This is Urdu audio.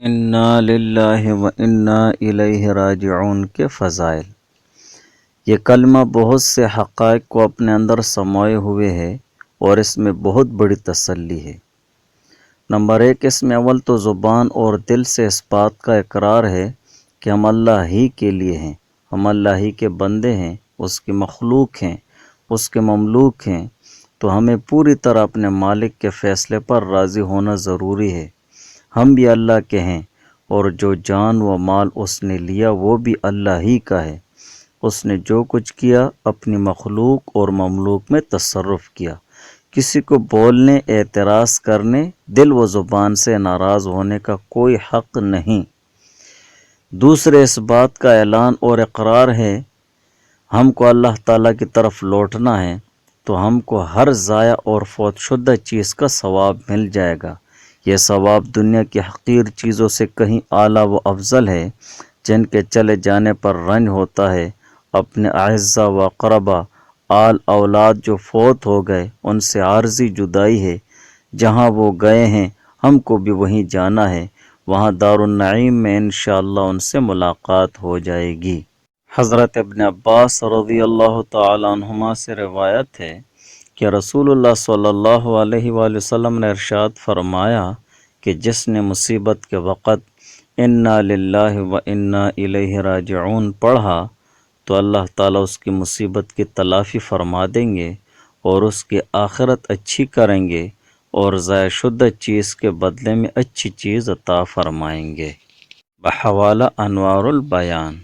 انا للہ و انا الیہ راجعون کے فضائل۔ یہ کلمہ بہت سے حقائق کو اپنے اندر سموئے ہوئے ہے اور اس میں بہت بڑی تسلی ہے۔ نمبر 1، اس میں اول تو زبان اور دل سے اس بات کا اقرار ہے کہ ہم اللہ ہی کے لیے ہیں، ہم اللہ ہی کے بندے ہیں، اس کی مخلوق ہیں، اس کے مملوک ہیں، تو ہمیں پوری طرح اپنے مالک کے فیصلے پر راضی ہونا ضروری ہے۔ ہم بھی اللہ کے ہیں اور جو جان و مال اس نے لیا وہ بھی اللہ ہی کا ہے۔ اس نے جو کچھ کیا اپنی مخلوق اور مملوک میں تصرف کیا۔ کسی کو بولنے، اعتراض کرنے، دل و زبان سے ناراض ہونے کا کوئی حق نہیں۔ دوسرے، اس بات کا اعلان اور اقرار ہے ہم کو اللہ تعالیٰ کی طرف لوٹنا ہے تو ہم کو ہر ضائع اور فوت شدہ چیز کا ثواب مل جائے گا۔ یہ ثواب دنیا کی حقیر چیزوں سے کہیں اعلیٰ و افضل ہے جن کے چلے جانے پر رنج ہوتا ہے۔ اپنے اعزہ و اقربا، آل اولاد جو فوت ہو گئے ان سے عارضی جدائی ہے۔ جہاں وہ گئے ہیں ہم کو بھی وہیں جانا ہے، وہاں دار النعیم میں انشاءاللہ ان سے ملاقات ہو جائے گی۔ حضرت ابن عباس رضی اللہ تعالی عنہما سے روایت ہے کہ رسول اللہ صلی اللہ علیہ وآلہ وسلم نے ارشاد فرمایا کہ جس نے مصیبت کے وقت انا للہ و انا الیہ راجعون پڑھا تو اللہ تعالیٰ اس کی مصیبت کی تلافی فرما دیں گے اور اس کی آخرت اچھی کریں گے اور ضائع شدہ چیز کے بدلے میں اچھی چیز عطا فرمائیں گے۔ بحوالہ انوار البیان۔